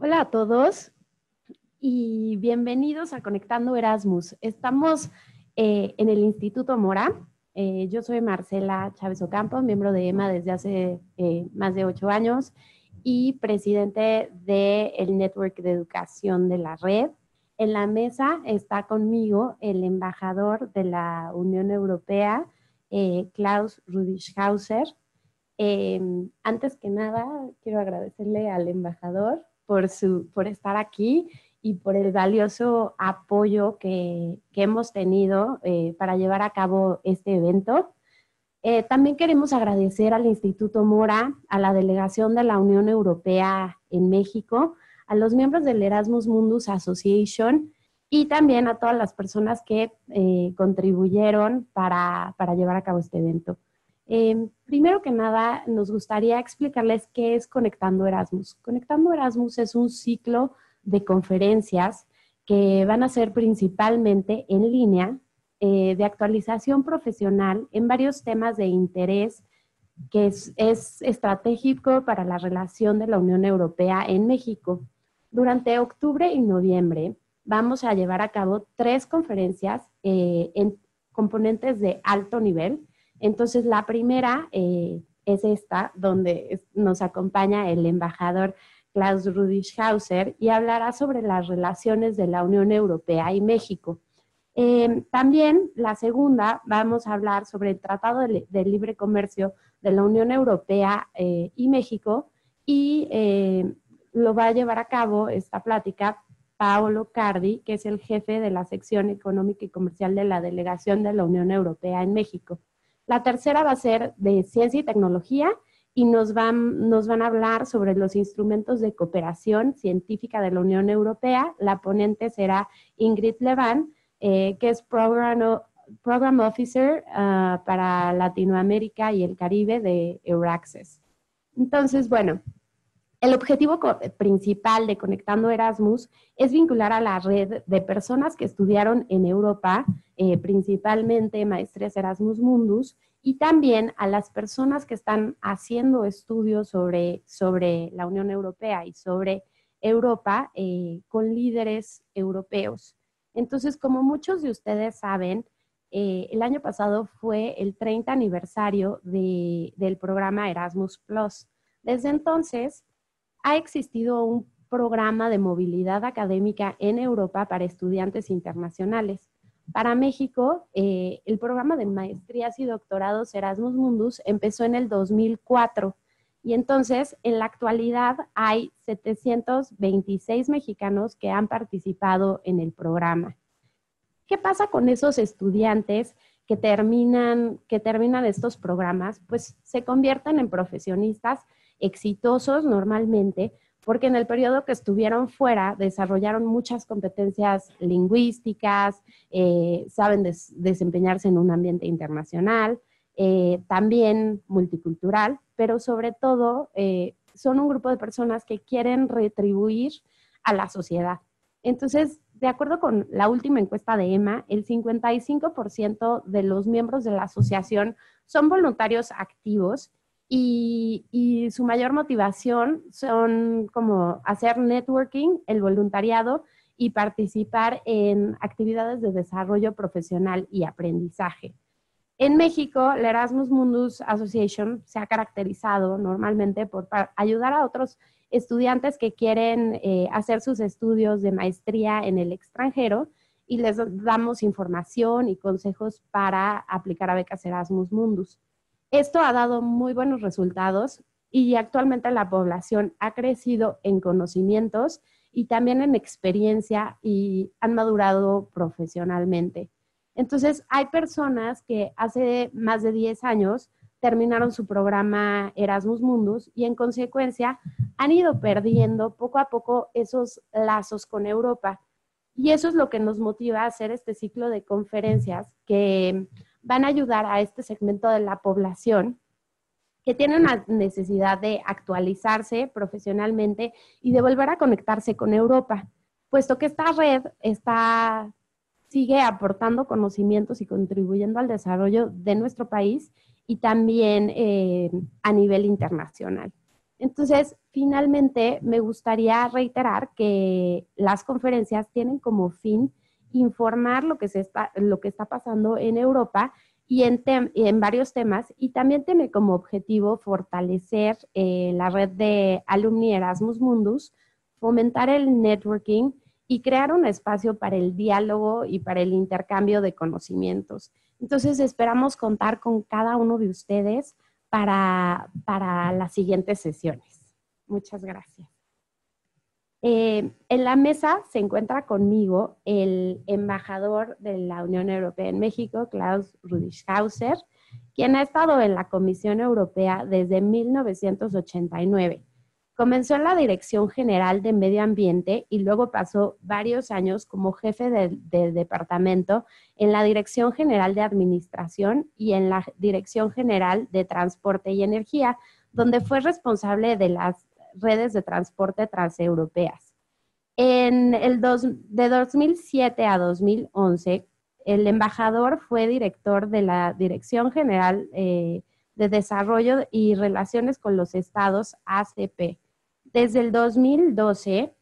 Hola a todos y bienvenidos a Conectando Erasmus. Estamos en el Instituto Mora. Yo soy Marcela Chávez Ocampo, miembro de EMA desde hace más de 8 años y presidente del Network de Educación de la Red. En la mesa está conmigo el embajador de la Unión Europea, Klaus Rudischhauser. Antes que nada, quiero agradecerle al embajador por estar aquí y por el valioso apoyo que hemos tenido para llevar a cabo este evento. También queremos agradecer al Instituto Mora, a la delegación de la Unión Europea en México, a los miembros del Erasmus Mundus Association y también a todas las personas que contribuyeron para llevar a cabo este evento. Primero que nada, nos gustaría explicarles qué es Conectando Erasmus. Conectando Erasmus es un ciclo de conferencias que van a ser principalmente en línea, de actualización profesional en varios temas de interés que es estratégico para la relación de la Unión Europea en México. Durante octubre y noviembre vamos a llevar a cabo 3 conferencias en componentes de alto nivel. Entonces, la primera es esta, donde nos acompaña el embajador Klaus Rudischhauser y hablará sobre las relaciones de la Unión Europea y México. También la segunda, vamos a hablar sobre el Tratado de Libre Comercio de la Unión Europea y México y lo va a llevar a cabo esta plática Paolo Cardi, que es el jefe de la sección económica y comercial de la delegación de la Unión Europea en México. La tercera va a ser de ciencia y tecnología y nos van a hablar sobre los instrumentos de cooperación científica de la Unión Europea. La ponente será Ingrid Levan, que es Program Officer para Latinoamérica y el Caribe de Euraccess. Entonces, bueno, el objetivo principal de Conectando Erasmus es vincular a la red de personas que estudiaron en Europa, principalmente maestrías Erasmus Mundus, y también a las personas que están haciendo estudios sobre la Unión Europea y sobre Europa con líderes europeos. Entonces, como muchos de ustedes saben, el año pasado fue el 30 aniversario del programa Erasmus Plus. Desde entonces, ha existido un programa de movilidad académica en Europa para estudiantes internacionales. Para México, el programa de maestrías y doctorados Erasmus Mundus empezó en el 2004 y entonces en la actualidad hay 726 mexicanos que han participado en el programa. ¿Qué pasa con esos estudiantes que terminan estos programas? Pues se convierten en profesionistas exitosos normalmente, porque en el periodo que estuvieron fuera desarrollaron muchas competencias lingüísticas, saben desempeñarse en un ambiente internacional, también multicultural, pero sobre todo son un grupo de personas que quieren retribuir a la sociedad. Entonces, de acuerdo con la última encuesta de EMA, el 55% de los miembros de la asociación son voluntarios activos y su mayor motivación son como hacer networking, el voluntariado y participar en actividades de desarrollo profesional y aprendizaje. En México, la Erasmus Mundus Association se ha caracterizado normalmente por ayudar a otros estudiantes que quieren hacer sus estudios de maestría en el extranjero y les damos información y consejos para aplicar a becas Erasmus Mundus. Esto ha dado muy buenos resultados y actualmente la población ha crecido en conocimientos y también en experiencia y han madurado profesionalmente. Entonces, hay personas que hace más de 10 años terminaron su programa Erasmus Mundus y en consecuencia han ido perdiendo poco a poco esos lazos con Europa. Y eso es lo que nos motiva a hacer este ciclo de conferencias que van a ayudar a este segmento de la población que tiene una necesidad de actualizarse profesionalmente y de volver a conectarse con Europa, puesto que esta red sigue aportando conocimientos y contribuyendo al desarrollo de nuestro país y también a nivel internacional. Entonces, finalmente, me gustaría reiterar que las conferencias tienen como fin informar lo que está pasando en Europa y en varios temas, y también tiene como objetivo fortalecer la red de Alumni Erasmus Mundus, fomentar el networking y crear un espacio para el diálogo y para el intercambio de conocimientos. Entonces, esperamos contar con cada uno de ustedes para las siguientes sesiones. Muchas gracias. En la mesa se encuentra conmigo el embajador de la Unión Europea en México, Klaus Rüdischhauser, quien ha estado en la Comisión Europea desde 1989. Comenzó en la Dirección General de Medio Ambiente y luego pasó varios años como jefe del departamento en la Dirección General de Administración y en la Dirección General de Transporte y Energía, donde fue responsable de las redes de transporte transeuropeas. De 2007 a 2011, el embajador fue director de la Dirección General de Desarrollo y Relaciones con los Estados, ACP. Desde el 2012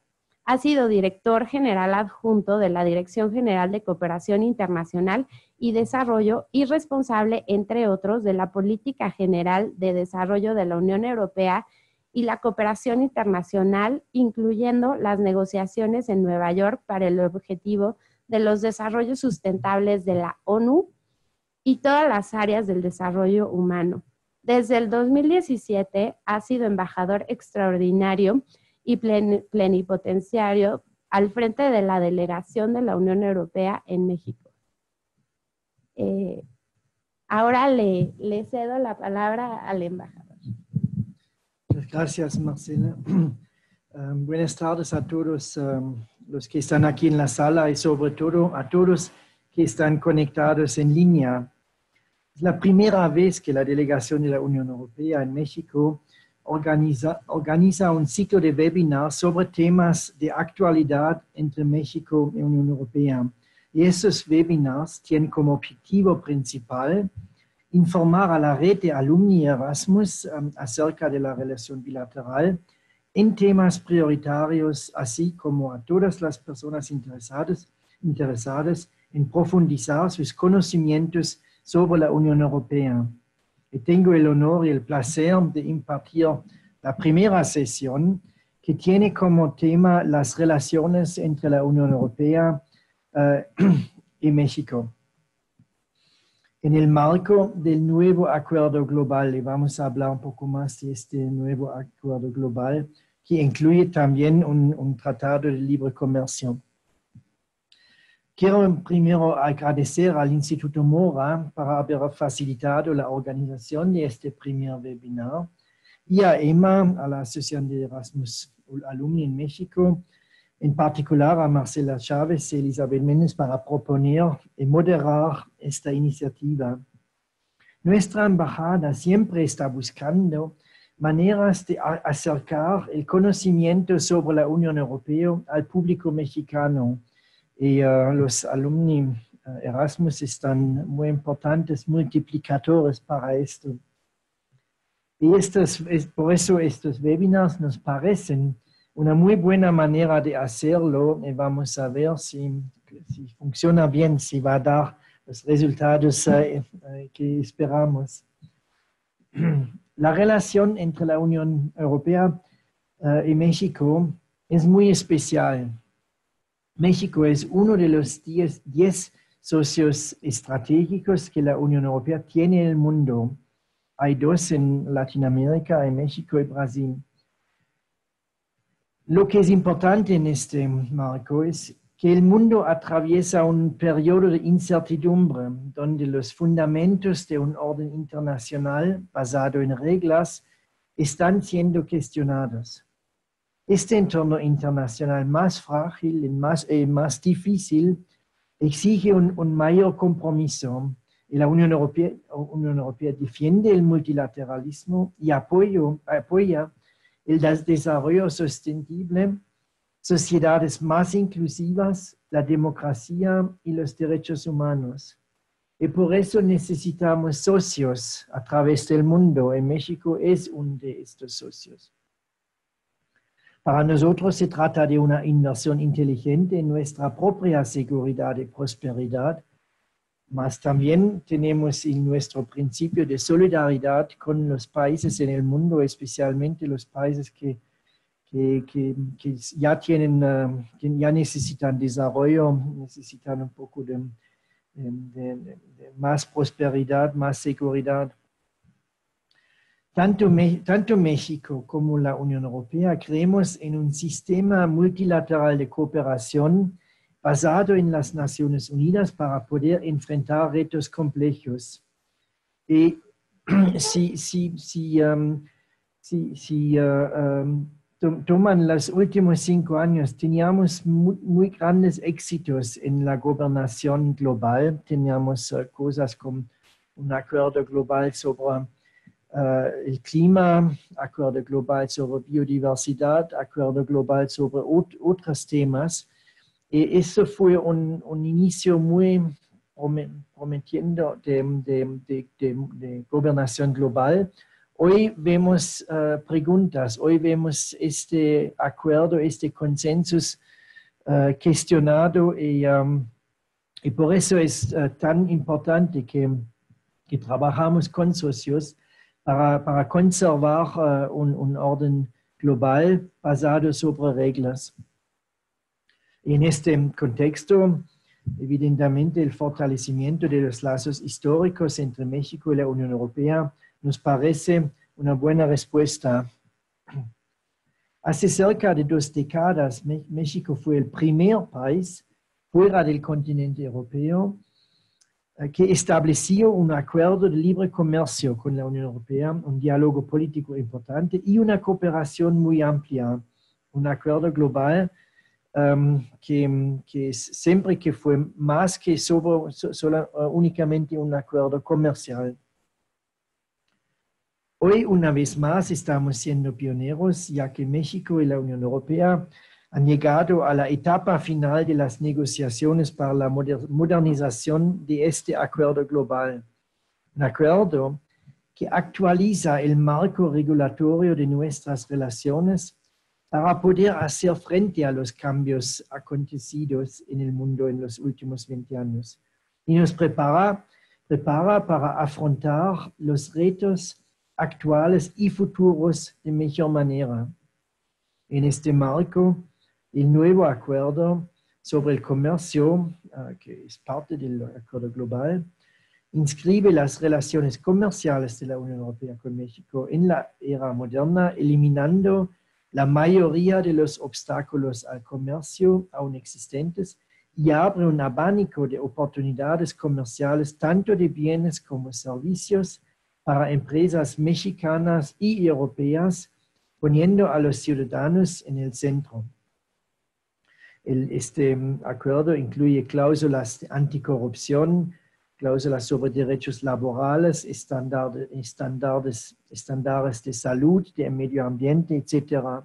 ha sido director general adjunto de la Dirección General de Cooperación Internacional y Desarrollo y responsable, entre otros, de la Política General de Desarrollo de la Unión Europea y la cooperación internacional, incluyendo las negociaciones en Nueva York para el objetivo de los desarrollos sustentables de la ONU y todas las áreas del desarrollo humano. Desde el 2017 ha sido embajador extraordinario y plenipotenciario al frente de la delegación de la Unión Europea en México. Ahora le cedo la palabra al embajador. Gracias, Marcela. Buenas tardes a todos los que están aquí en la sala y sobre todo a todos que están conectados en línea. Es la primera vez que la delegación de la Unión Europea en México organiza un ciclo de webinars sobre temas de actualidad entre México y Unión Europea. Y estos webinars tienen como objetivo principal informar a la red de Alumni Erasmus acerca de la relación bilateral en temas prioritarios, así como a todas las personas interesadas en profundizar sus conocimientos sobre la Unión Europea. Y tengo el honor y el placer de impartir la primera sesión que tiene como tema las relaciones entre la Unión Europea y México. En el marco del nuevo acuerdo global, y vamos a hablar un poco más de este nuevo acuerdo global, que incluye también un tratado de libre comercio. Quiero primero agradecer al Instituto Mora por haber facilitado la organización de este primer webinar y a EMA, a la Asociación de Erasmus Alumni en México, en particular a Marcela Chávez y Elizabeth Méndez para proponer y moderar esta iniciativa. Nuestra embajada siempre está buscando maneras de acercar el conocimiento sobre la Unión Europea al público mexicano. Y los alumni Erasmus están muy importantes multiplicadores para esto. Y por eso estos webinars nos parecen una muy buena manera de hacerlo y vamos a ver si funciona bien, si va a dar los resultados que esperamos. La relación entre la Unión Europea y México es muy especial. México es uno de los 10 socios estratégicos que la Unión Europea tiene en el mundo. Hay 2 en Latinoamérica, en México y Brasil. Lo que es importante en este marco es que el mundo atraviesa un periodo de incertidumbre donde los fundamentos de un orden internacional basado en reglas están siendo cuestionados. Este entorno internacional más frágil y más difícil exige un mayor compromiso y la Unión Europea defiende el multilateralismo y apoya el desarrollo sostenible, sociedades más inclusivas, la democracia y los derechos humanos. Y por eso necesitamos socios a través del mundo, y México es uno de estos socios. Para nosotros se trata de una inversión inteligente en nuestra propia seguridad y prosperidad, mas también tenemos en nuestro principio de solidaridad con los países en el mundo, especialmente los países que ya tienen, que ya necesitan desarrollo, necesitan un poco de más prosperidad, más seguridad. Tanto México como la Unión Europea creemos en un sistema multilateral de cooperación basado en las Naciones Unidas para poder enfrentar retos complejos. Y toman los últimos 5 años, teníamos muy grandes éxitos en la gobernación global. Teníamos cosas como un acuerdo global sobre el clima, acuerdo global sobre biodiversidad, acuerdo global sobre otros temas. Y eso fue un inicio muy prometiendo de gobernación global. Hoy vemos preguntas, hoy vemos este acuerdo, este consenso cuestionado y por eso es tan importante que trabajamos con socios para conservar un orden global basado sobre reglas. En este contexto, evidentemente, el fortalecimiento de los lazos históricos entre México y la Unión Europea nos parece una buena respuesta. Hace cerca de 2 décadas, México fue el primer país fuera del continente europeo que estableció un acuerdo de libre comercio con la Unión Europea, un diálogo político importante y una cooperación muy amplia, un acuerdo global que siempre que fue más que únicamente un acuerdo comercial. Hoy, una vez más, estamos siendo pioneros, ya que México y la Unión Europea han llegado a la etapa final de las negociaciones para la modernización de este acuerdo global. Un acuerdo que actualiza el marco regulatorio de nuestras relaciones para poder hacer frente a los cambios acontecidos en el mundo en los últimos 20 años. Y nos prepara para afrontar los retos actuales y futuros de mejor manera. En este marco, el nuevo acuerdo sobre el comercio, que es parte del acuerdo global, inscribe las relaciones comerciales de la Unión Europea con México en la era moderna, eliminando la mayoría de los obstáculos al comercio aún existentes y abre un abanico de oportunidades comerciales, tanto de bienes como servicios, para empresas mexicanas y europeas, poniendo a los ciudadanos en el centro. Este acuerdo incluye cláusulas de anticorrupción, cláusulas sobre derechos laborales, estándares de salud, de medio ambiente, etc.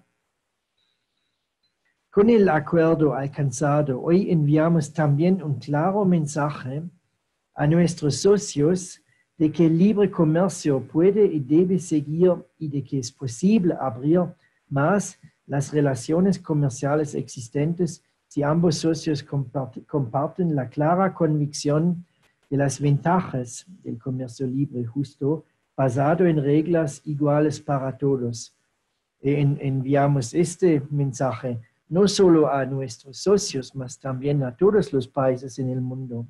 Con el acuerdo alcanzado, hoy enviamos también un claro mensaje a nuestros socios de que el libre comercio puede y debe seguir y de que es posible abrir más las relaciones comerciales existentes si ambos socios comparten la clara convicción de las ventajas del comercio libre y justo basado en reglas iguales para todos. Enviamos este mensaje no solo a nuestros socios, mas también a todos los países en el mundo.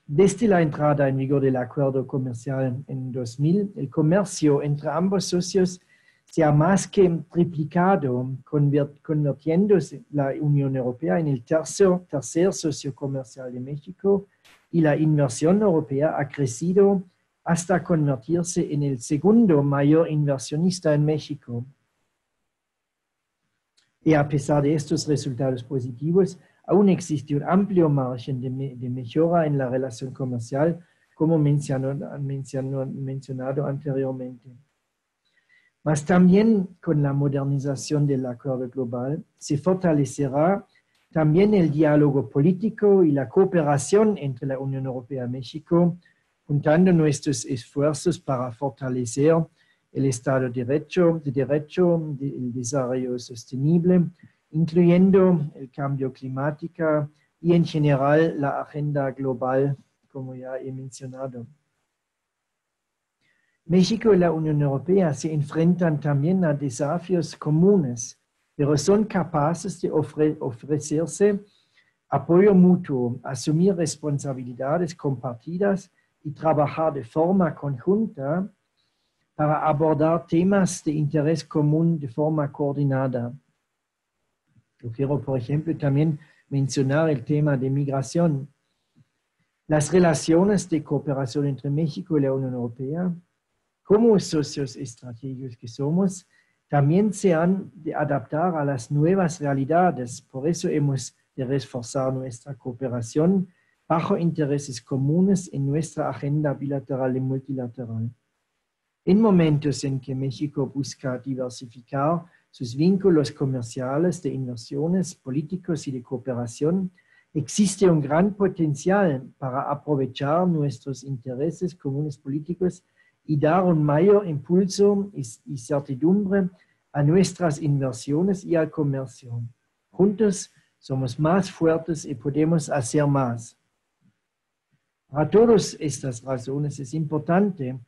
Desde la entrada en vigor del acuerdo comercial en 2000, el comercio entre ambos socios se ha más que triplicado, convirtiéndose la Unión Europea en el tercer socio comercial de México, y la inversión europea ha crecido hasta convertirse en el segundo mayor inversionista en México. Y a pesar de estos resultados positivos, aún existe un amplio margen de mejora en la relación comercial, como mencionado anteriormente. Mas también con la modernización del acuerdo global se fortalecerá también el diálogo político y la cooperación entre la Unión Europea y México, juntando nuestros esfuerzos para fortalecer el Estado de Derecho, el desarrollo sostenible, incluyendo el cambio climático y en general la agenda global, como ya he mencionado. México y la Unión Europea se enfrentan también a desafíos comunes, pero son capaces de ofrecerse apoyo mutuo, asumir responsabilidades compartidas y trabajar de forma conjunta para abordar temas de interés común de forma coordinada. Yo quiero, por ejemplo, también mencionar el tema de migración. Las relaciones de cooperación entre México y la Unión Europea, como socios estratégicos que somos, también se han de adaptar a las nuevas realidades. Por eso hemos de reforzar nuestra cooperación bajo intereses comunes en nuestra agenda bilateral y multilateral. En momentos en que México busca diversificar sus vínculos comerciales, de inversiones, políticos y de cooperación, existe un gran potencial para aprovechar nuestros intereses comunes políticos y dar un mayor impulso y certidumbre a nuestras inversiones y al comercio. Juntos somos más fuertes y podemos hacer más. Para todas estas razones es importante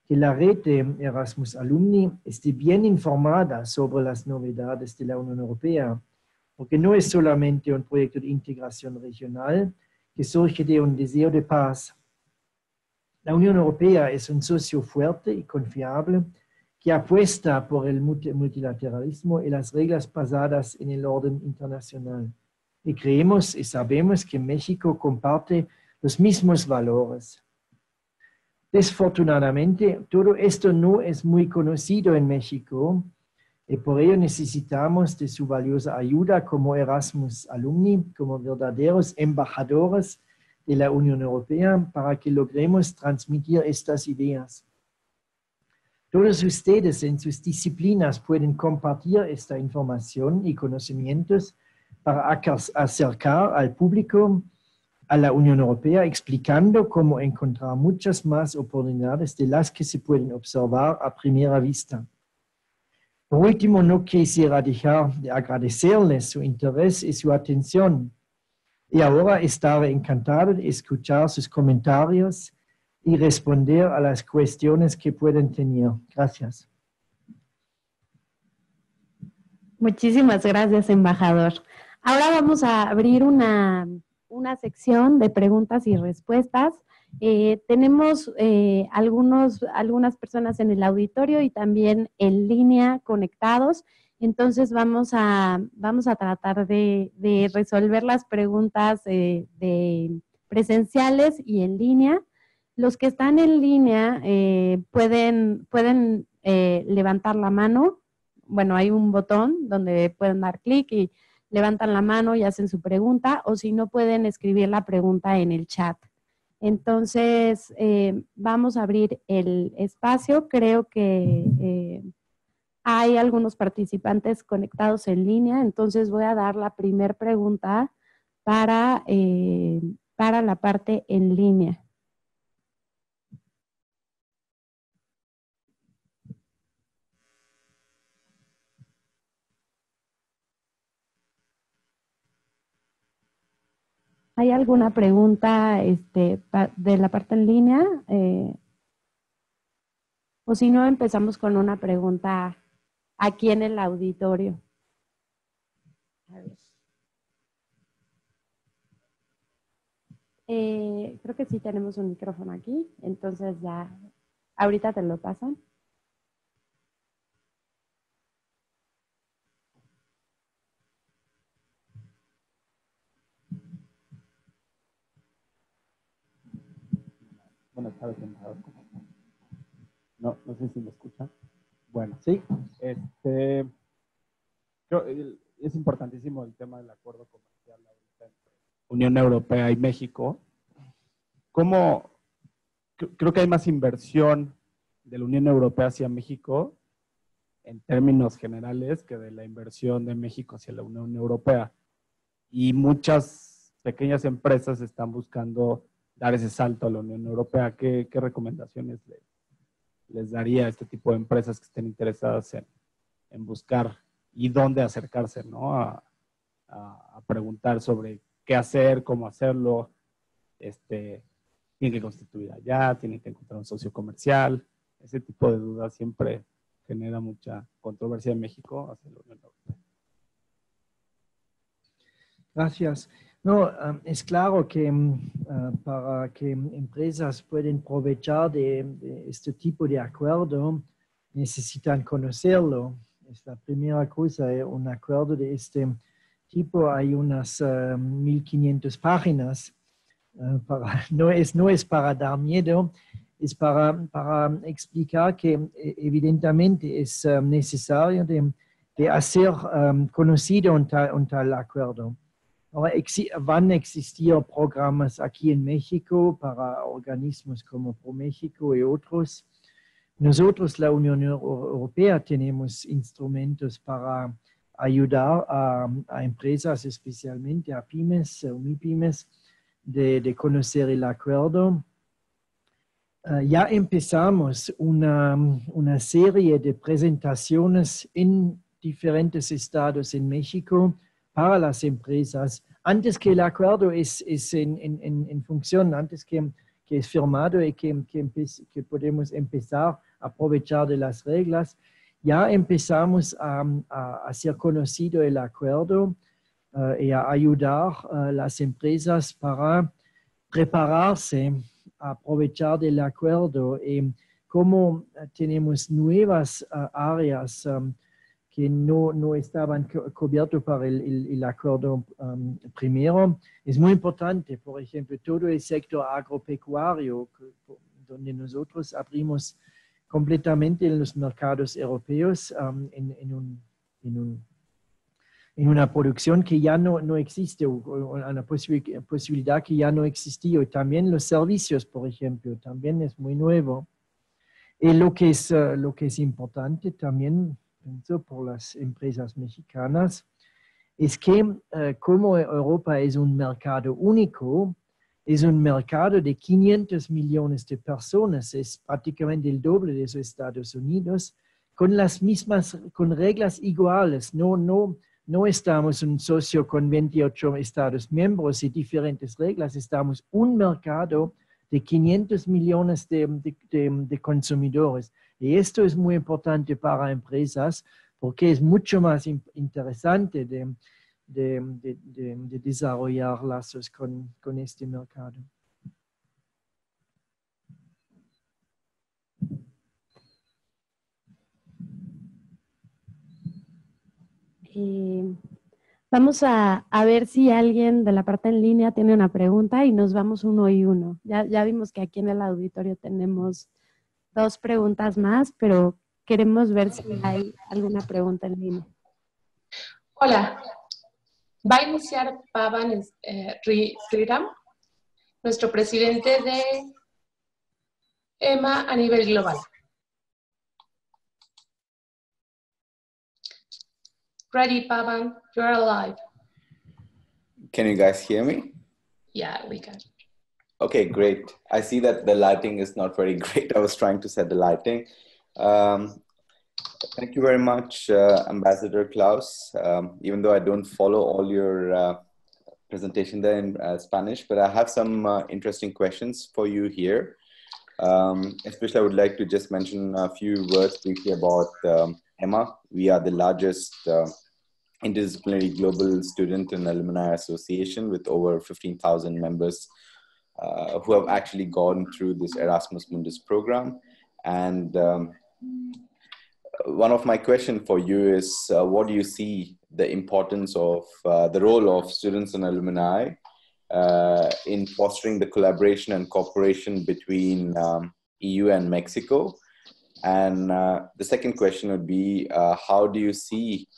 que la red de Erasmus Alumni esté bien informada sobre las novedades de la Unión Europea, porque no es solamente un proyecto de integración regional que surge de un deseo de paz. La Unión Europea es un socio fuerte y confiable que apuesta por el multilateralismo y las reglas basadas en el orden internacional. Y creemos y sabemos que México comparte los mismos valores. Desfortunadamente, todo esto no es muy conocido en México y por ello necesitamos de su valiosa ayuda como Erasmus Alumni, como verdaderos embajadores de la Unión Europea para que logremos transmitir estas ideas. Todos ustedes en sus disciplinas pueden compartir esta información y conocimientos para acercar al público a la Unión Europea, explicando cómo encontrar muchas más oportunidades de las que se pueden observar a primera vista. Por último, no quisiera dejar de agradecerles su interés y su atención. Y ahora estaré encantado de escuchar sus comentarios y responder a las cuestiones que pueden tener. Gracias. Muchísimas gracias, embajador. Ahora vamos a abrir una sección de preguntas y respuestas. Tenemos algunas personas en el auditorio y también en línea conectados. Entonces vamos a tratar de resolver las preguntas de presenciales y en línea. Los que están en línea pueden levantar la mano. Bueno, hay un botón donde pueden dar clic y levantan la mano y hacen su pregunta, o si no pueden escribir la pregunta en el chat. Entonces, vamos a abrir el espacio. Creo que hay algunos participantes conectados en línea, entonces voy a dar la primera pregunta para la parte en línea. ¿Hay alguna pregunta de la parte en línea? O si no, empezamos con una pregunta aquí en el auditorio. A ver. Creo que sí tenemos un micrófono aquí, entonces ya, ahorita te lo pasan. Buenas tardes, embajador. No sé si me escuchan. Bueno, sí. Creo, es importantísimo el tema del acuerdo comercial entre Unión Europea y México. Creo que hay más inversión de la Unión Europea hacia México en términos generales que de la inversión de México hacia la Unión Europea. Y muchas pequeñas empresas están buscando dar ese salto a la Unión Europea. ¿Qué recomendaciones les daría a este tipo de empresas que estén interesadas en buscar y dónde acercarse, ¿no? A preguntar sobre qué hacer, cómo hacerlo, tienen que constituir allá, tienen que encontrar un socio comercial. Ese tipo de dudas siempre genera mucha controversia en México hacia la Unión Europea. Gracias. No, es claro que para que empresas puedan aprovechar de este tipo de acuerdo, necesitan conocerlo. Es la primera cosa, un acuerdo de este tipo, hay unas 1500 páginas. No es para dar miedo, es para explicar que evidentemente es necesario de hacer conocido un tal acuerdo. Ahora, van a existir programas aquí en México para organismos como ProMéxico y otros. Nosotros, la Unión Europea, tenemos instrumentos para ayudar a empresas, especialmente a pymes, MIPYMES, de conocer el acuerdo. Ya empezamos una serie de presentaciones en diferentes estados en México para las empresas, antes que el acuerdo es en función, antes que es firmado y que podemos empezar a aprovechar de las reglas, ya empezamos a hacer conocido el acuerdo y a ayudar a las empresas para prepararse a aprovechar del acuerdo. Como tenemos nuevas áreas que no estaban cubiertos para el acuerdo primero, es muy importante, por ejemplo, todo el sector agropecuario, donde nosotros abrimos completamente en los mercados europeos en una producción que ya no existe, o una posibilidad que ya no existía. Y también los servicios, por ejemplo, también es muy nuevo. Y lo que es importante también, pienso, por las empresas mexicanas, es que como Europa es un mercado único, es un mercado de 500 millones de personas, es prácticamente el doble de los Estados Unidos, con las mismas, con reglas iguales. No estamos un socio con 28 Estados miembros y diferentes reglas, estamos un mercado de 500 millones de consumidores. Y esto es muy importante para empresas porque es mucho más interesante de desarrollar lazos con este mercado. Vamos a ver si alguien de la parte en línea tiene una pregunta y nos vamos uno y uno. Ya vimos que aquí en el auditorio tenemos 2 preguntas más, pero queremos ver si hay alguna pregunta en línea. Hola, va a iniciar Pavan Sriram, nuestro presidente de EMA a nivel global. Ready, Pavan, you're alive. Can you guys hear me? Yeah, we can. Okay, great. I see that the lighting is not very great. I was trying to set the lighting. Thank you very much, Ambassador Klaus. Even though I don't follow all your presentation there in Spanish, but I have some interesting questions for you here. Especially, I would like to just mention a few words briefly about EMA. We are the largest interdisciplinary global student and alumni association with over 15,000 members who have actually gone through this Erasmus Mundus program. And one of my questions for you is, what do you see the importance of the role of students and alumni in fostering the collaboration and cooperation between EU and Mexico? And the second question would be, how do you see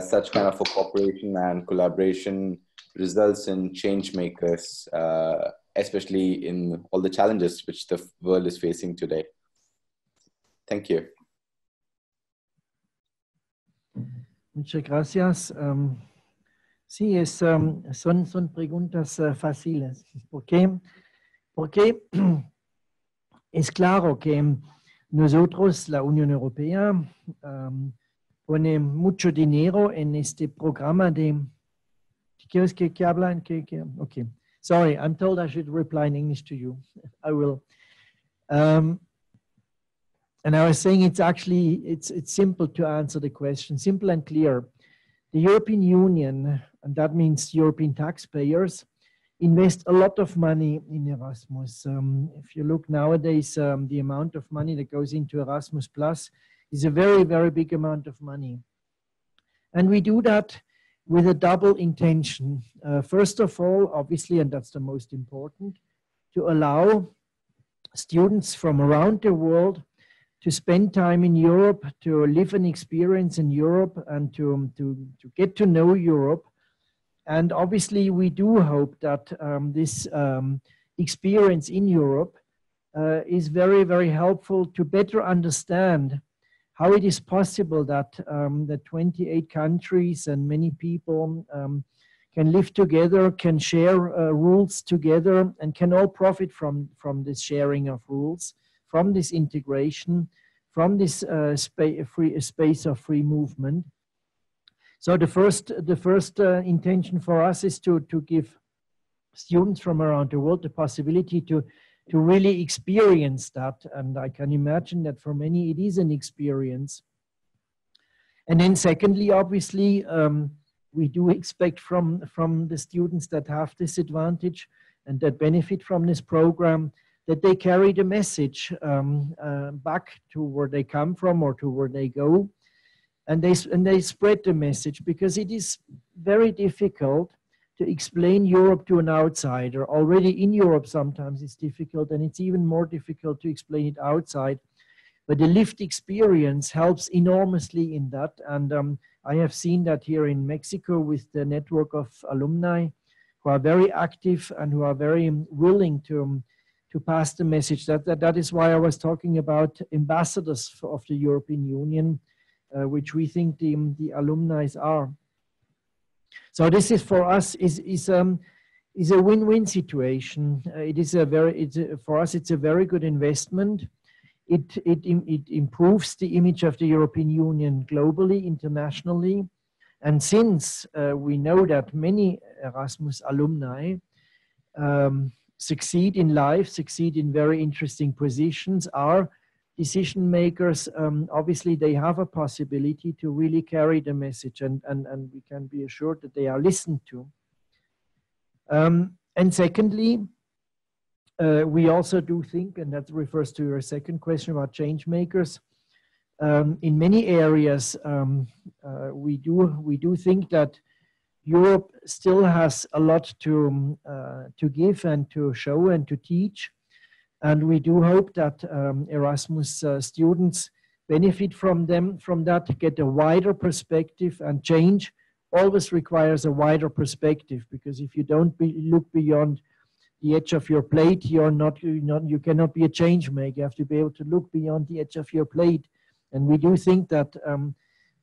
such kind of a cooperation and collaboration results in change makers, especially in all the challenges which the world is facing today? Thank you. Muchas gracias. Sí, son preguntas fáciles. ¿Por qué? Porque es claro que Nosotros, la Unión Europea, pone mucho dinero en este programa de... ¿Quieres que hablan? Okay. Sorry, I'm told I should reply in English to you. I will. And I was saying it's simple to answer the question, simple and clear. The European Union, and that means European taxpayers, invest a lot of money in Erasmus. If you look nowadays, the amount of money that goes into Erasmus Plus is a very, very big amount of money. And we do that with a double intention. First of all, obviously, and that's the most important, to allow students from around the world to spend time in Europe, to live an experience in Europe, and to get to know Europe. And obviously, we do hope that this experience in Europe is very, very helpful to better understand how it is possible that the 28 countries and many people can live together, can share rules together, and can all profit from this sharing of rules, from this integration, from this space of free movement. So the first intention for us is to give students from around the world the possibility to really experience that. And I can imagine that for many it is an experience. And then secondly, obviously, we do expect from the students that have this advantage and that benefit from this program that they carry the message back to where they come from or to where they go. And they spread the message, because it is very difficult to explain Europe to an outsider. Already in Europe sometimes it's difficult, and it's even more difficult to explain it outside. But the lived experience helps enormously in that. And I have seen that here in Mexico with the network of alumni who are very active and who are very willing to pass the message. That is why I was talking about ambassadors of the European Union, which we think the alumni are. So this is for us is a win-win situation. For us it's a very good investment. It improves the image of the European Union globally, internationally, and since we know that many Erasmus alumni succeed in life, succeed in very interesting positions, are decision makers, obviously they have a possibility to really carry the message, and we can be assured that they are listened to. And secondly, we also do think, and that refers to your second question about change makers, in many areas we do think that Europe still has a lot to give and to show and to teach. And we do hope that Erasmus students benefit from that, get a wider perspective, and change always requires a wider perspective, because if you don't look beyond the edge of your plate, you cannot be a change maker. You have to be able to look beyond the edge of your plate. And we do think that,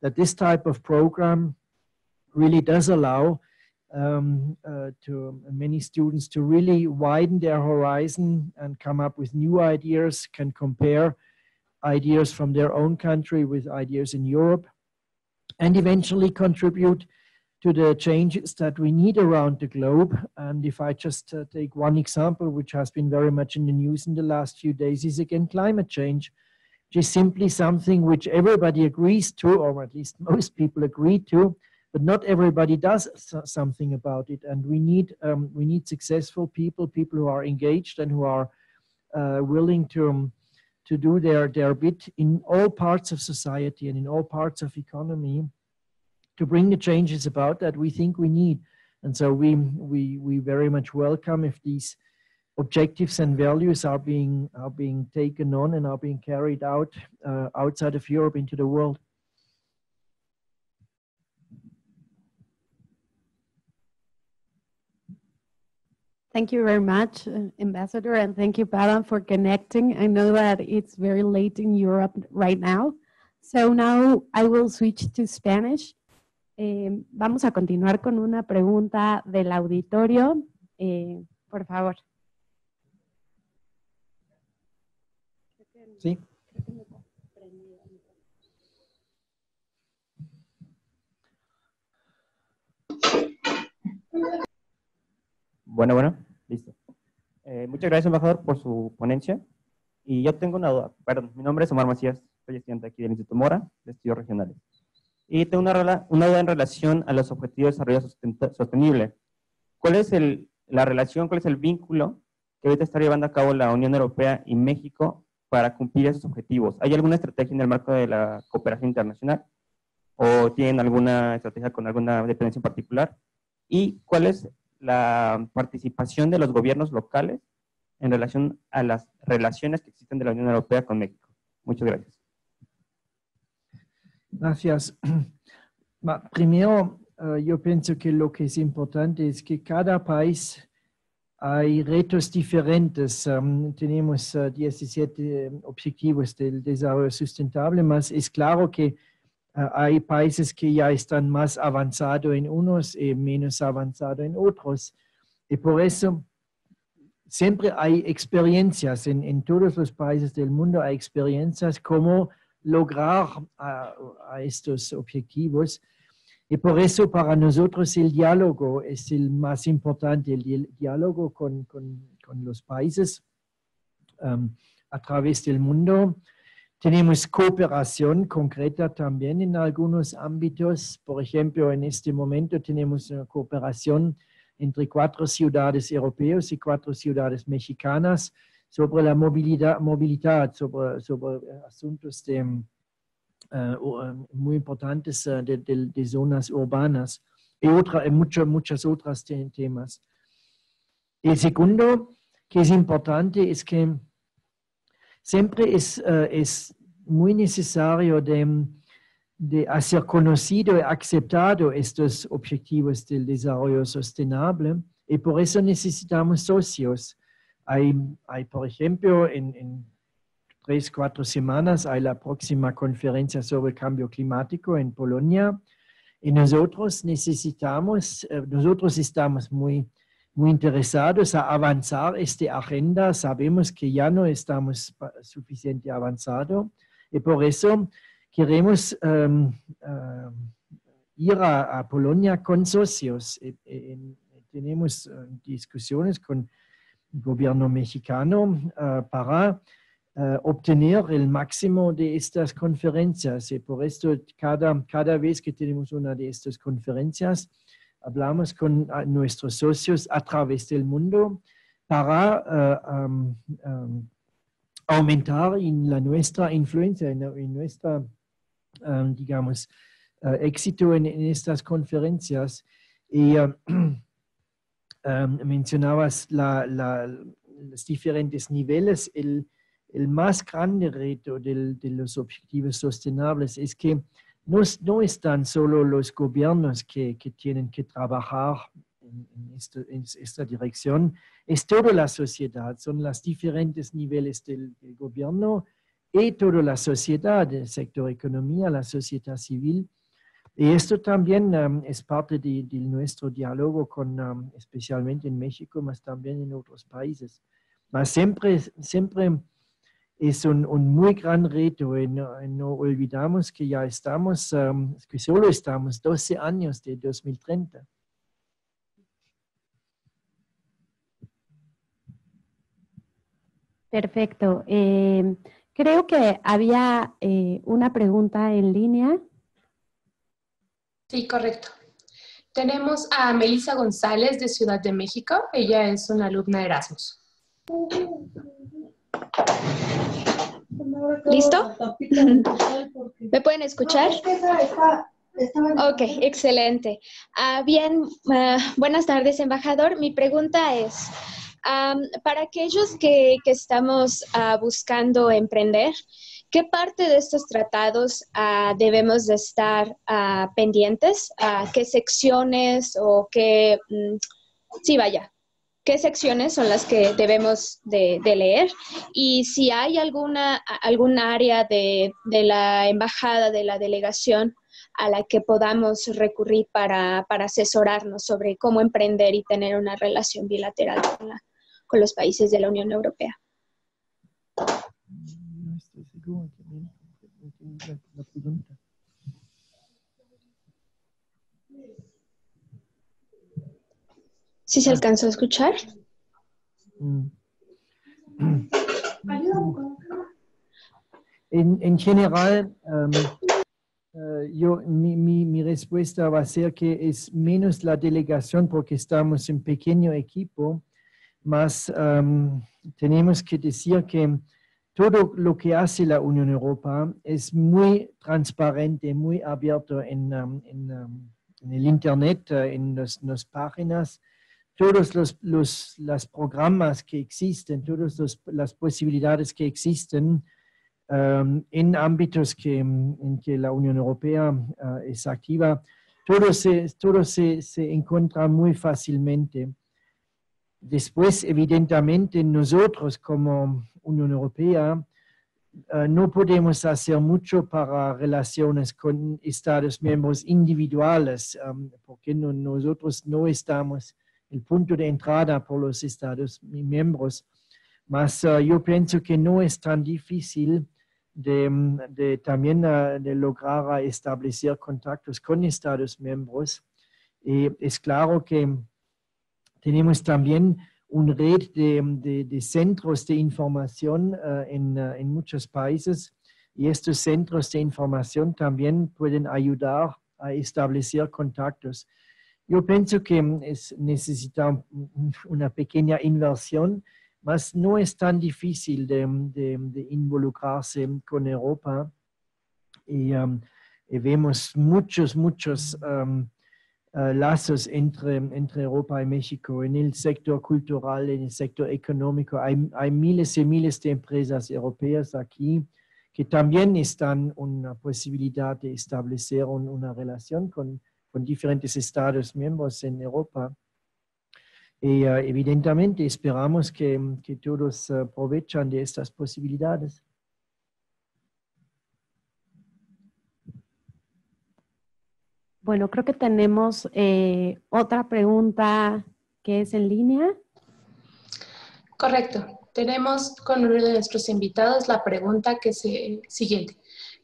that this type of program really does allow to many students to really widen their horizon and come up with new ideas, can compare ideas from their own country with ideas in Europe, and eventually contribute to the changes that we need around the globe. And if I just take one example, which has been very much in the news in the last few days, is again climate change, which is simply something which everybody agrees to, or at least most people agree to, but not everybody does something about it. And we need successful people who are engaged and who are willing to do their bit in all parts of society and in all parts of economy to bring the changes about that we think we need. And so we very much welcome if these objectives and values are being taken on and are being carried out outside of Europe into the world. Thank you very much, Ambassador, and thank you, Pavan, for connecting. I know that it's very late in Europe right now. So now I will switch to Spanish. Vamos a continuar con una pregunta del auditorio. Por favor. Sí. Bueno, listo. Muchas gracias, embajador, por su ponencia. Y yo tengo una duda. Perdón, mi nombre es Omar Macías, soy estudiante aquí del Instituto Mora, de Estudios Regionales. Y tengo una duda en relación a los Objetivos de Desarrollo Sostenible. ¿Cuál es la relación, cuál es el vínculo que ahorita está llevando a cabo la Unión Europea y México para cumplir esos objetivos? ¿Hay alguna estrategia en el marco de la cooperación internacional? ¿O tienen alguna estrategia con alguna dependencia en particular? ¿Y cuál es la participación de los gobiernos locales en relación a las relaciones que existen de la Unión Europea con México? Muchas gracias. Gracias. Primero, yo pienso que lo que es importante es que cada país hay retos diferentes. Tenemos 17 objetivos del desarrollo sustentable, mas es claro que hay países que ya están más avanzados en unos y menos avanzados en otros. Y por eso siempre hay experiencias en todos los países del mundo, hay experiencias cómo lograr a estos objetivos. Y por eso para nosotros el diálogo es el más importante, el diálogo con los países a través del mundo. Tenemos cooperación concreta también en algunos ámbitos. Por ejemplo, en este momento tenemos una cooperación entre 4 ciudades europeas y 4 ciudades mexicanas sobre la movilidad, sobre asuntos muy importantes de zonas urbanas y muchas otras temas. El segundo que es importante es que siempre es muy necesario de hacer conocido y aceptado estos objetivos del desarrollo sostenible y por eso necesitamos socios. Hay por ejemplo, en 3 o 4 semanas hay la próxima conferencia sobre el cambio climático en Polonia y nosotros estamos muy interesados a avanzar esta agenda. Sabemos que ya no estamos suficientemente avanzados y por eso queremos ir a Polonia con socios. Tenemos discusiones con el gobierno mexicano para obtener el máximo de estas conferencias. Y por esto cada vez que tenemos una de estas conferencias, hablamos con nuestros socios a través del mundo para aumentar nuestra influencia, en nuestra, digamos, éxito en estas conferencias. Y mencionabas los diferentes niveles. El más grande reto de los objetivos sostenibles es que no están solo los gobiernos que tienen que trabajar en esta dirección, es toda la sociedad, son los diferentes niveles del gobierno y toda la sociedad, el sector economía, la sociedad civil. Y esto también es parte de nuestro diálogo especialmente en México, mas también en otros países. Mas siempre es un muy gran reto y no olvidamos que ya estamos, que solo estamos 12 años de 2030. Perfecto. Creo que había una pregunta en línea. Sí, correcto. Tenemos a Melissa González de Ciudad de México. Ella es una alumna de Erasmus. ¿Listo? ¿Me pueden escuchar? Ok, excelente. Buenas tardes, embajador. Mi pregunta es, para aquellos que estamos buscando emprender, ¿qué parte de estos tratados debemos de estar pendientes? ¿Qué secciones o qué... ¿Qué secciones son las que debemos de leer? Y si hay alguna área de la embajada, de la delegación, a la que podamos recurrir para asesorarnos sobre cómo emprender y tener una relación bilateral con los países de la Unión Europea. algo? La pregunta. ¿Sí se alcanzó a escuchar? En general, mi respuesta va a ser que es menos la delegación porque estamos en pequeño equipo, más tenemos que decir que todo lo que hace la Unión Europea es muy transparente, muy abierto en el Internet, en las páginas. Todos los programas que existen, todas las posibilidades que existen en ámbitos en que la Unión Europea es activa, todo se encuentra muy fácilmente. Después, evidentemente, nosotros como Unión Europea no podemos hacer mucho para relaciones con Estados miembros individuales, porque nosotros no estamos el punto de entrada por los Estados miembros. Mas yo pienso que no es tan difícil también de lograr establecer contactos con Estados miembros. Es claro que tenemos también una red de centros de información en muchos países y estos centros de información también pueden ayudar a establecer contactos. Yo pienso que necesita una pequeña inversión, mas no es tan difícil de involucrarse con Europa y vemos muchos lazos entre Europa y México en el sector cultural, en el sector económico. Hay miles y miles de empresas europeas aquí que también están una posibilidad de establecer una relación con diferentes Estados miembros en Europa. Y evidentemente esperamos que todos aprovechan de estas posibilidades. Bueno, creo que tenemos otra pregunta que es en línea. Correcto. Tenemos con uno de nuestros invitados la pregunta que es siguiente.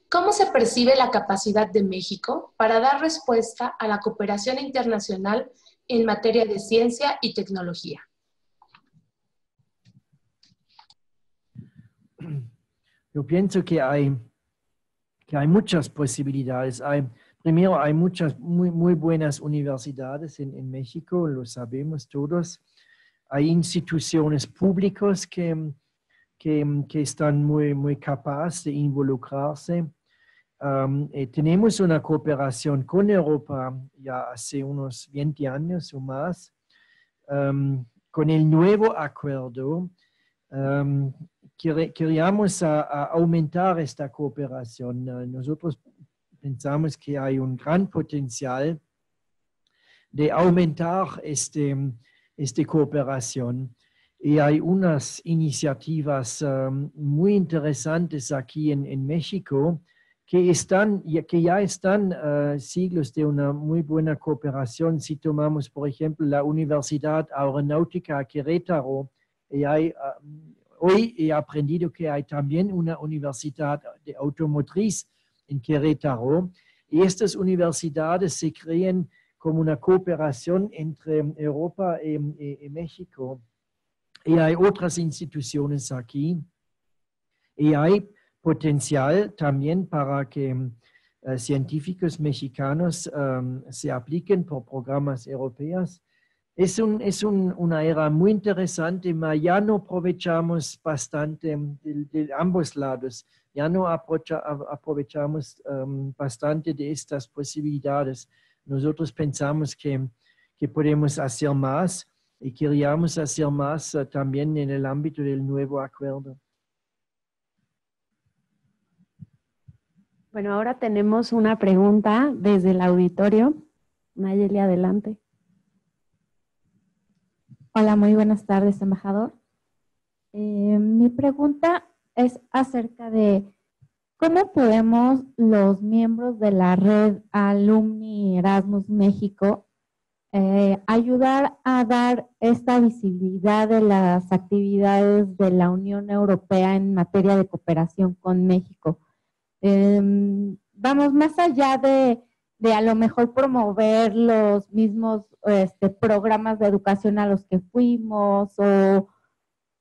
¿Cómo se percibe la capacidad de México para dar respuesta a la cooperación internacional en materia de ciencia y tecnología? Yo pienso que hay muchas posibilidades. Primero, hay muchas muy buenas universidades en México, lo sabemos todos. Hay instituciones públicas que están muy capaces de involucrarse. Tenemos una cooperación con Europa ya hace unos 20 años o más. Con el nuevo acuerdo, queríamos aumentar esta cooperación. Nosotros pensamos que hay un gran potencial de aumentar esta cooperación. Y hay unas iniciativas muy interesantes aquí en México que ya están siglos de una muy buena cooperación. Si tomamos, por ejemplo, la Universidad Aeronáutica Querétaro, hoy he aprendido que hay también una universidad de automotriz en Querétaro, y estas universidades se crean como una cooperación entre Europa y México. Y hay otras instituciones aquí, y hay potencial también para que científicos mexicanos se apliquen por programas europeos. Es una era muy interesante, pero ya no aprovechamos bastante de ambos lados. Ya no aprovechamos bastante de estas posibilidades. Nosotros pensamos que podemos hacer más y queríamos hacer más también en el ámbito del nuevo acuerdo. Bueno, ahora tenemos una pregunta desde el auditorio. Nayeli, adelante. Hola, muy buenas tardes, embajador. Mi pregunta es acerca de cómo podemos los miembros de la red Alumni Erasmus México ayudar a dar esta visibilidad de las actividades de la Unión Europea en materia de cooperación con México. Vamos, más allá de a lo mejor promover los mismos programas de educación a los que fuimos,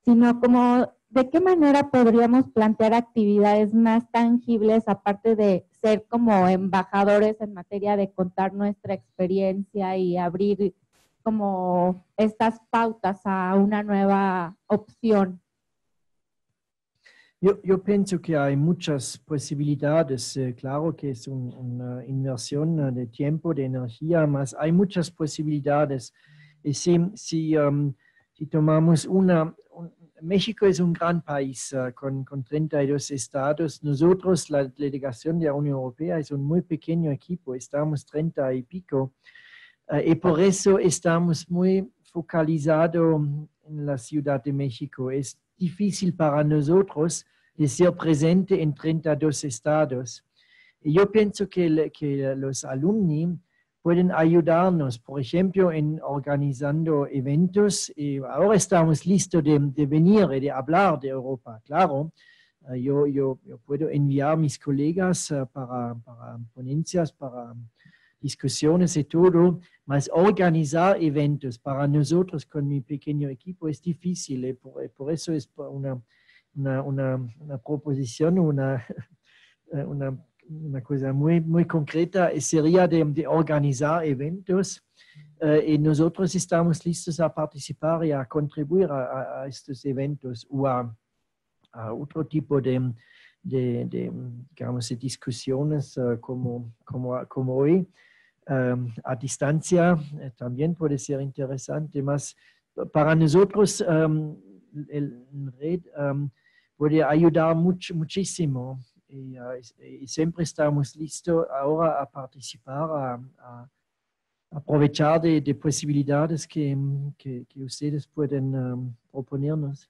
sino como de qué manera podríamos plantear actividades más tangibles, aparte de ser como embajadores en materia de contar nuestra experiencia y abrir como estas pautas a una nueva opción. Yo pienso que hay muchas posibilidades. Claro que es una inversión de tiempo, de energía, más hay muchas posibilidades. Y si tomamos México es un gran país con 32 estados. Nosotros, la delegación de la Unión Europea, es un muy pequeño equipo. Estamos 30 y pico. Y por eso estamos muy focalizados en la Ciudad de México. Es difícil para nosotros de ser presente en 32 estados. Y yo pienso que los alumni pueden ayudarnos, por ejemplo, en organizando eventos. Y ahora estamos listos de venir y de hablar de Europa, claro. Yo puedo enviar a mis colegas para ponencias, para discusiones y todo, mas organizar eventos para nosotros con mi pequeño equipo es difícil. Y por eso es una proposición, una cosa muy concreta sería de organizar eventos y nosotros estamos listos a participar y a contribuir a estos eventos o a otro tipo de digamos, de discusiones como hoy. A distancia también puede ser interesante, mas para nosotros el red puede ayudar muchísimo y siempre estamos listos ahora a participar, a aprovechar de posibilidades que ustedes pueden proponernos.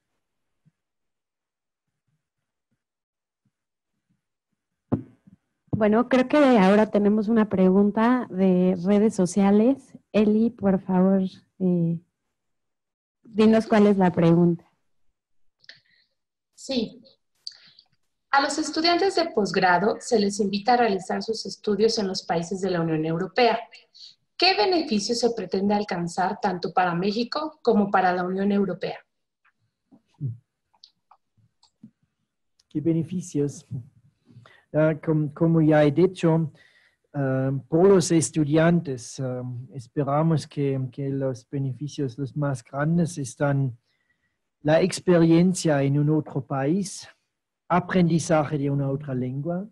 Bueno, creo que ahora tenemos una pregunta de redes sociales. Eli, por favor, dinos cuál es la pregunta. Sí. A los estudiantes de posgrado se les invita a realizar sus estudios en los países de la Unión Europea. ¿Qué beneficios se pretende alcanzar tanto para México como para la Unión Europea? ¿Qué beneficios? Como ya he dicho, por los estudiantes esperamos que los beneficios los más grandes están la experiencia en un otro país, aprendizaje de una otra lengua,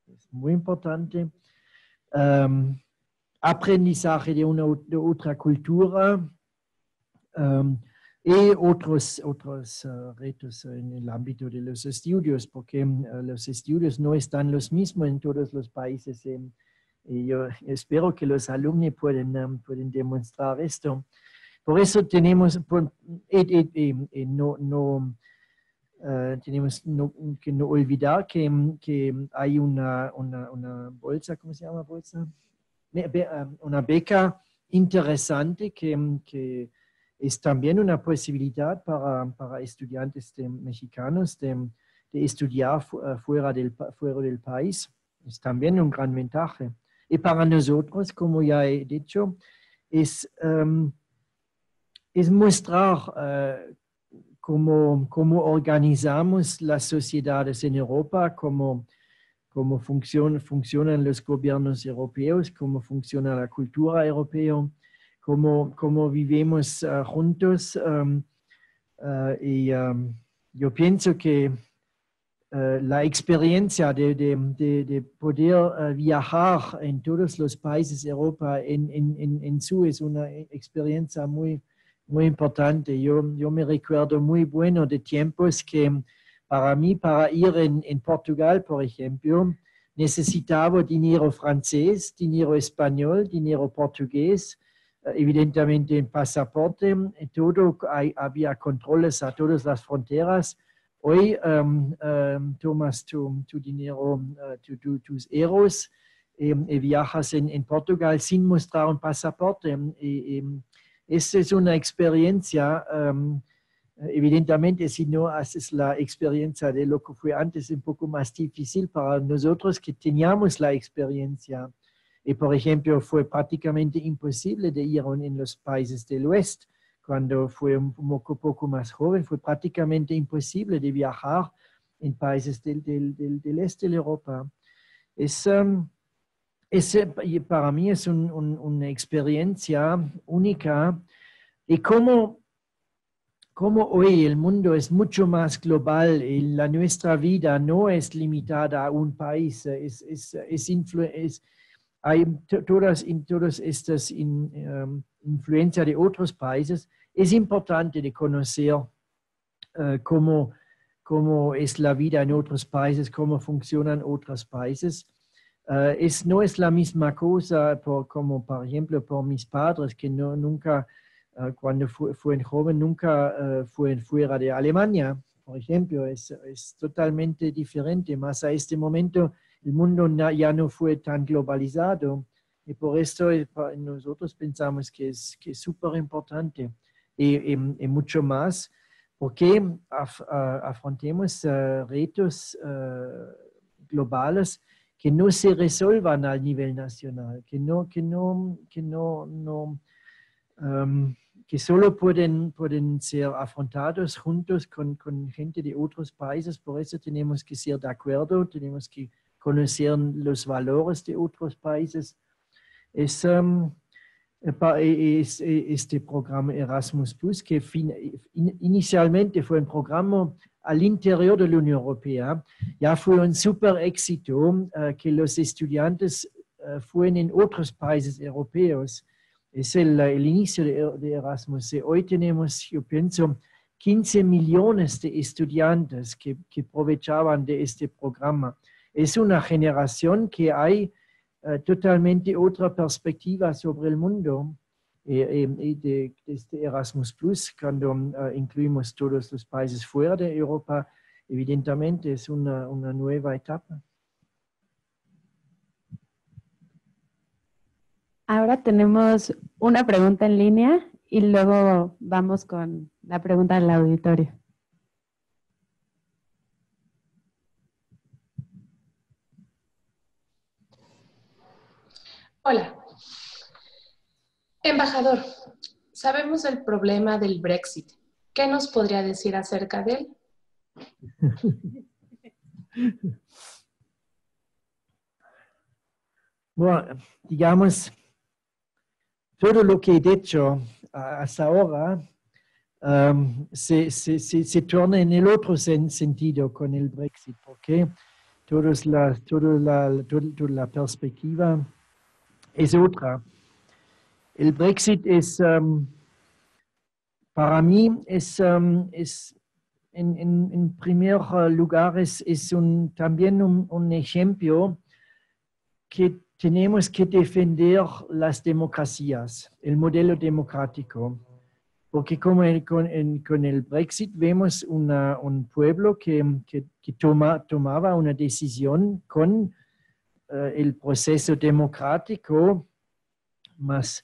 es muy importante, aprendizaje de otra cultura, y otros retos en el ámbito de los estudios, porque los estudios no están los mismos en todos los países. Y yo espero que los alumnos pueden demostrar esto. Por eso tenemos que no olvidar que hay una bolsa, ¿cómo se llama bolsa? Una beca interesante que es también una posibilidad para estudiantes mexicanos de estudiar fuera del país. Es también un gran ventaja. Y para nosotros, como ya he dicho, es mostrar cómo organizamos las sociedades en Europa, cómo funcionan los gobiernos europeos, cómo funciona la cultura europea, cómo vivimos juntos. Yo pienso que la experiencia de poder viajar en todos los países de Europa en sí es una experiencia muy importante. Yo me recuerdo muy bueno de tiempos que para mí, para ir en Portugal, por ejemplo, necesitaba dinero francés, dinero español, dinero portugués, evidentemente en pasaporte, todo, había controles a todas las fronteras. Hoy tomas tu dinero, tus euros, viajas en Portugal sin mostrar un pasaporte. Esa es una experiencia, evidentemente, si no haces la experiencia de lo que fue antes, un poco más difícil para nosotros que teníamos la experiencia. Y, por ejemplo, fue prácticamente imposible de ir en los países del oeste. Cuando fue un poco más joven, fue prácticamente imposible de viajar en países del este de Europa. Para mí es una experiencia única. Y como hoy el mundo es mucho más global y nuestra vida no es limitada a un país, hay todas estas influencias de otros países, es importante de conocer cómo es la vida en otros países, cómo funcionan otros países. No es la misma cosa como, por ejemplo, por mis padres, que nunca, cuando fue joven, nunca fue fuera de Alemania, por ejemplo. Es totalmente diferente, más a este momento el mundo ya no fue tan globalizado y por esto nosotros pensamos que es súper importante y mucho más porque afrontemos retos globales que no se resuelvan a nivel nacional, que solo pueden ser afrontados juntos con gente de otros países. Por eso tenemos que ser de acuerdo, tenemos que conocer los valores de otros países. Este programa Erasmus+, que inicialmente fue un programa al interior de la Unión Europea, ya fue un súper éxito que los estudiantes fueron en otros países europeos. Es el inicio de Erasmus. Hoy tenemos, yo pienso, 15 millones de estudiantes que aprovechaban de este programa. Es una generación que hay totalmente otra perspectiva sobre el mundo de este Erasmus+, cuando incluimos todos los países fuera de Europa, evidentemente es una nueva etapa. Ahora tenemos una pregunta en línea y luego vamos con la pregunta del auditorio. Hola. Embajador, sabemos del problema del Brexit. ¿Qué nos podría decir acerca de él? Bueno, digamos, todo lo que he dicho hasta ahora se torna en el otro sentido con el Brexit, porque toda la perspectiva es otra. El Brexit para mí en primer lugar también un ejemplo que tenemos que defender las democracias, el modelo democrático. Porque con el Brexit vemos un pueblo que tomaba una decisión con el proceso democrático, mas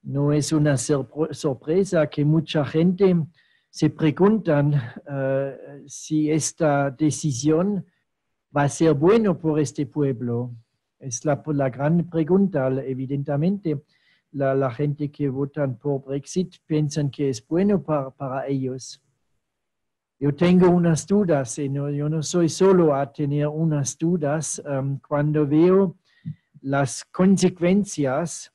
no es una sorpresa que mucha gente se preguntan si esta decisión va a ser buena por este pueblo. Es la gran pregunta, evidentemente. La gente que votan por Brexit piensan que es bueno para ellos. Yo tengo unas dudas, yo no soy solo a tener unas dudas cuando veo las consecuencias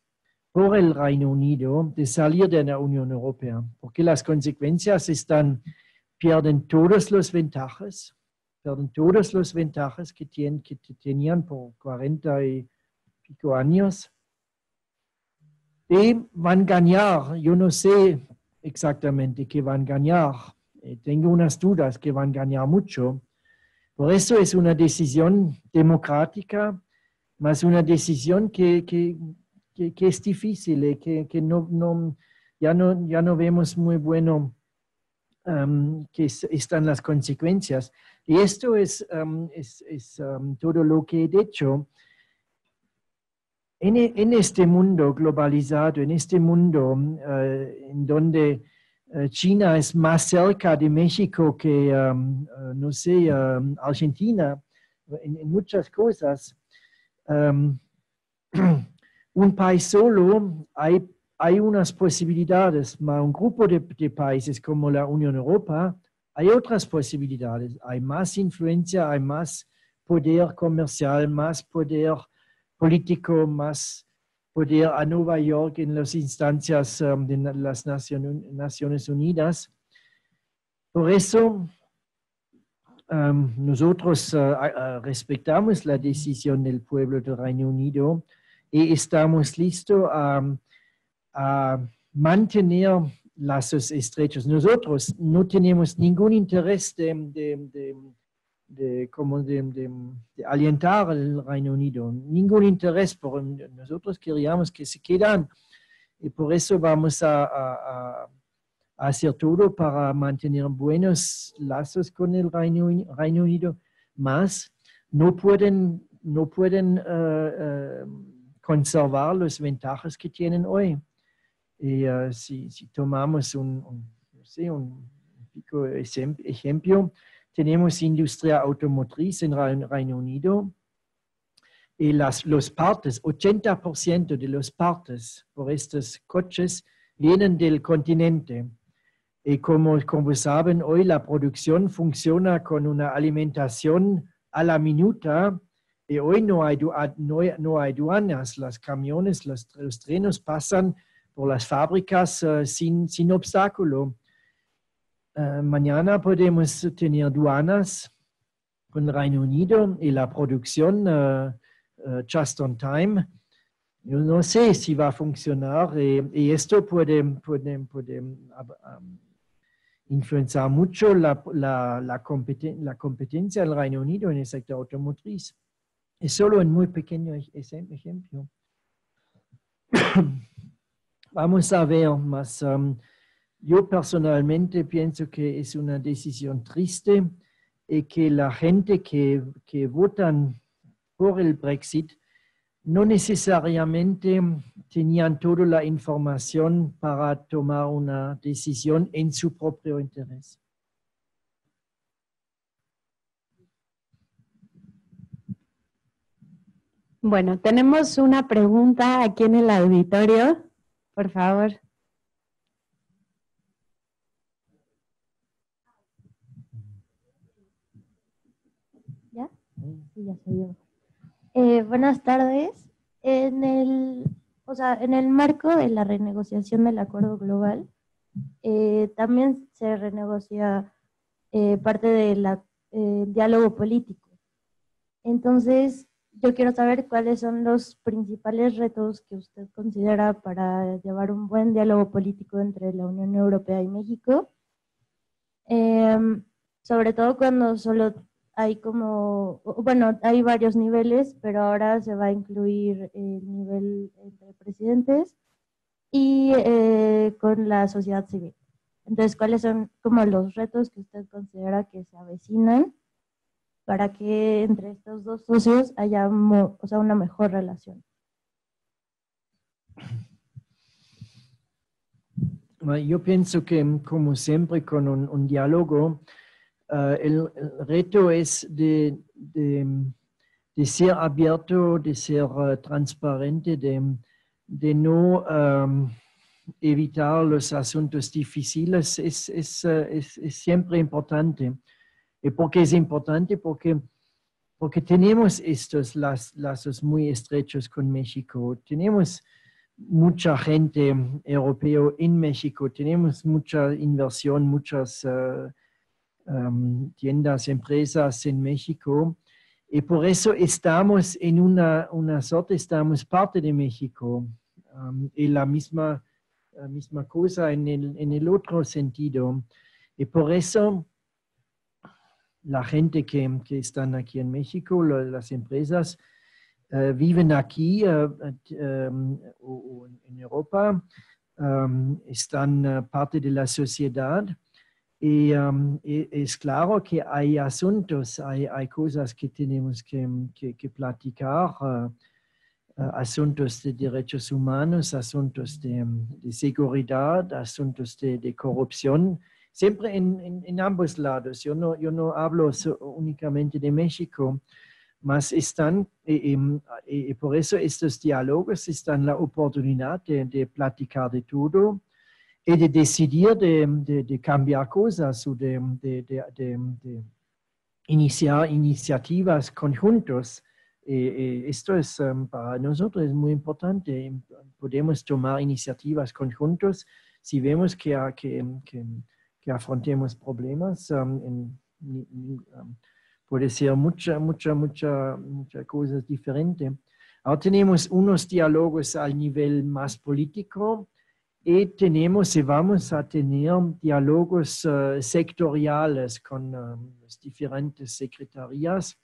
por el Reino Unido de salir de la Unión Europea, porque las consecuencias pierden todas las ventajas que tenían por 40 y pico años. Y van a ganar, yo no sé exactamente qué van a ganar, tengo unas dudas que van a ganar mucho. Por eso es una decisión democrática, más una decisión que es difícil y que ya no vemos muy bueno que están las consecuencias. Y esto es todo lo que he dicho. en este mundo globalizado, en este mundo en donde China es más cerca de México que, no sé, Argentina, en muchas cosas, un país solo, hay unas posibilidades, pero un grupo de países como la Unión Europea, hay otras posibilidades, hay más influencia, hay más poder comercial, más poder político, más poder a Nueva York en las instancias de las Naciones Unidas. Por eso, nosotros respetamos la decisión del pueblo del Reino Unido y estamos listos a mantener lazos estrechos. Nosotros no tenemos ningún interés de alentar al Reino Unido, ningún interés, por nosotros queríamos que se quedan y por eso vamos a hacer todo para mantener buenos lazos con el Reino Unido, más no pueden conservar las ventajas que tienen hoy. Y si tomamos un ejemplo, tenemos industria automotriz en el Reino Unido y los partes, 80% de los partes por estos coches vienen del continente. Y como saben, hoy la producción funciona con una alimentación a la minuta y hoy no hay aduanas. Los camiones, los trenes pasan por las fábricas sin obstáculo. Mañana podemos tener aduanas con el Reino Unido y la producción just on time. Yo no sé si va a funcionar y esto puede influenciar mucho la competencia del Reino Unido en el sector automotriz. Es solo un muy pequeño ejemplo. Vamos a ver más. Yo personalmente pienso que es una decisión triste y que la gente que votan por el Brexit no necesariamente tenían toda la información para tomar una decisión en su propio interés. Bueno, tenemos una pregunta aquí en el auditorio. Por favor. ¿Ya? Sí, ya se dio. Buenas tardes. En el marco de la renegociación del acuerdo global, también se renegocia parte del diálogo político. Entonces, yo quiero saber cuáles son los principales retos que usted considera para llevar un buen diálogo político entre la Unión Europea y México, sobre todo cuando solo hay hay varios niveles, pero ahora se va a incluir el nivel entre presidentes y con la sociedad civil. Entonces, ¿cuáles son como los retos que usted considera que se avecinan para que entre estos dos socios haya una mejor relación? Yo pienso que, como siempre, con un diálogo, el reto es de ser abierto, de ser transparente, de no evitar los asuntos difíciles. Es siempre importante. ¿Y por qué es importante? Porque tenemos estos lazos muy estrechos con México. Tenemos mucha gente europea en México. Tenemos mucha inversión, muchas tiendas, empresas en México. Y por eso estamos en una suerte, estamos parte de México. Y la misma cosa en el otro sentido. Y por eso la gente que están aquí en México, las empresas, viven aquí o en Europa, están parte de la sociedad. Y es claro que hay asuntos, hay cosas que tenemos que platicar. asuntos de derechos humanos, asuntos de seguridad, asuntos de corrupción, siempre en ambos lados. Yo no hablo únicamente de México, mas están, y por eso estos diálogos están la oportunidad de platicar de todo y de decidir de cambiar cosas o de iniciar iniciativas conjuntos. Esto es para nosotros es muy importante. Podemos tomar iniciativas conjuntos si vemos que afrontemos problemas. Puede ser muchas cosas diferentes. Ahora tenemos unos diálogos al nivel más político y vamos a tener diálogos sectoriales con las diferentes secretarías.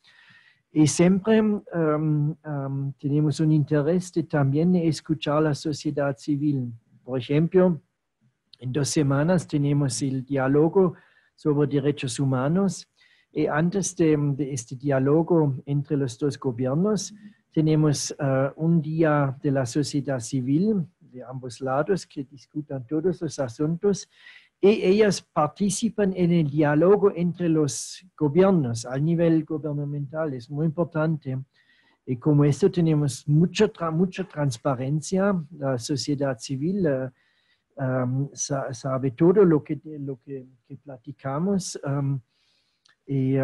Y siempre tenemos un interés de también escuchar a la sociedad civil. Por ejemplo, en 2 semanas tenemos el diálogo sobre derechos humanos. Y antes de este diálogo entre los 2 gobiernos, tenemos un día de la sociedad civil de ambos lados que discutan todos los asuntos. Y ellas participan en el diálogo entre los gobiernos a nivel gubernamental. Es muy importante. Y como esto tenemos mucha transparencia, la sociedad civil sabe todo lo que platicamos. Y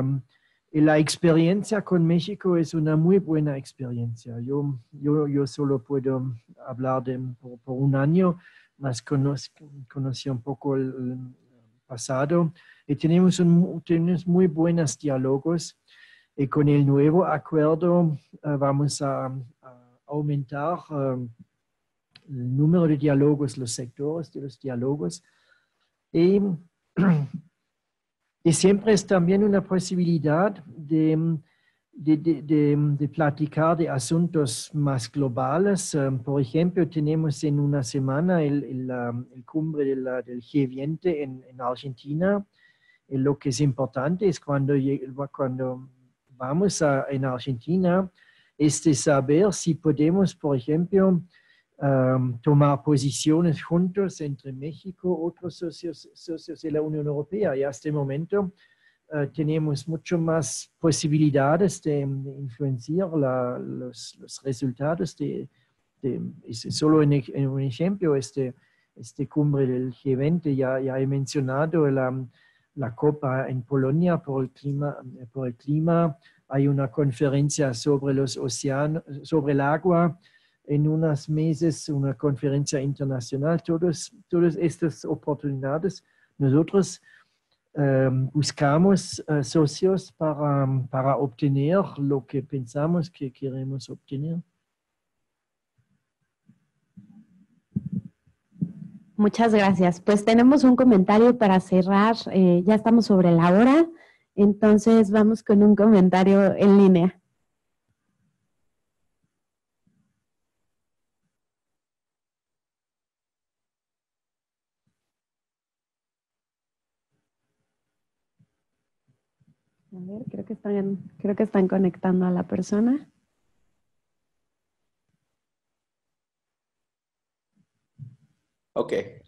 la experiencia con México es una muy buena experiencia. Yo solo puedo hablar por un año, más conocí un poco el pasado y tenemos muy buenos diálogos y con el nuevo acuerdo vamos a aumentar el número de diálogos, los sectores de los diálogos y siempre es también una posibilidad de platicar de asuntos más globales. Por ejemplo, tenemos en una semana el cumbre del G20 en Argentina. Y lo que es importante es cuando vamos en Argentina, es de saber si podemos, por ejemplo, tomar posiciones juntos entre México, otros socios de la Unión Europea. Y hasta el momento tenemos mucho más posibilidades de influenciar los resultados. Solo un ejemplo, este cumbre del G20, ya he mencionado la COP en Polonia por el clima. Hay una conferencia sobre los océanos, sobre el agua. En unos meses, una conferencia internacional. Todas estas oportunidades, nosotros buscamos socios para obtener lo que pensamos que queremos obtener. Muchas gracias. Pues tenemos un comentario para cerrar. Ya estamos sobre la hora, entonces vamos con un comentario en línea. A ver, creo que están conectando a la persona. Okay.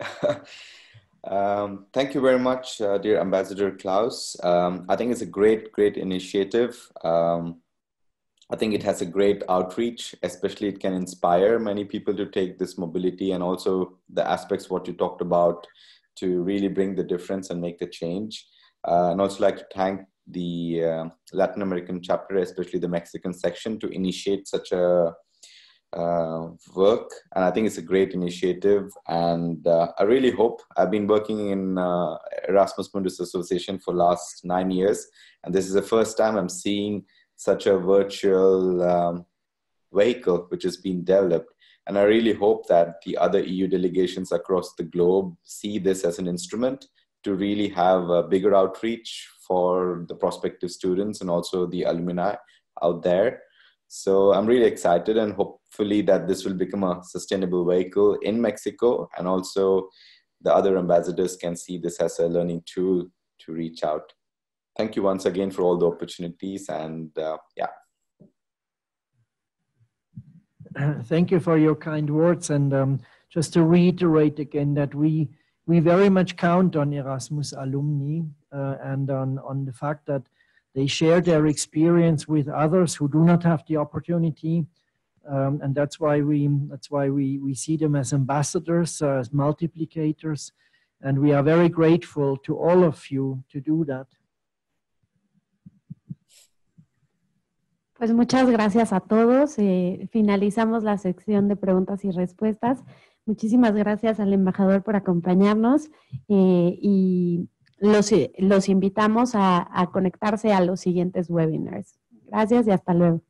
Thank you very much, dear Ambassador Klaus. I think it's a great initiative. I think it has a great outreach, especially it can inspire many people to take this mobility and also the aspects what you talked about to really bring the difference and make the change. And also like to thank the Latin American chapter, especially the Mexican section, to initiate such a work. And I think it's a great initiative. And I really hope, I've been working in Erasmus Mundus Association for last 9 years. And this is the first time I'm seeing such a virtual vehicle which has been developed. And I really hope that the other EU delegations across the globe see this as an instrument to really have a bigger outreach for the prospective students and also the alumni out there. So I'm really excited and hopefully that this will become a sustainable vehicle in Mexico, and also the other ambassadors can see this as a learning tool to reach out. Thank you once again for all the opportunities, and yeah. thank you for your kind words. And just to reiterate again that we very much count on Erasmus alumni and on the fact that they share their experience with others who do not have the opportunity. And that's why we see them as ambassadors, as multiplicators. And we are very grateful to all of you to do that. Pues muchas gracias a todos. Finalizamos la sección de preguntas y respuestas. Muchísimas gracias al embajador por acompañarnos y los invitamos a conectarse a los siguientes webinars. Gracias y hasta luego.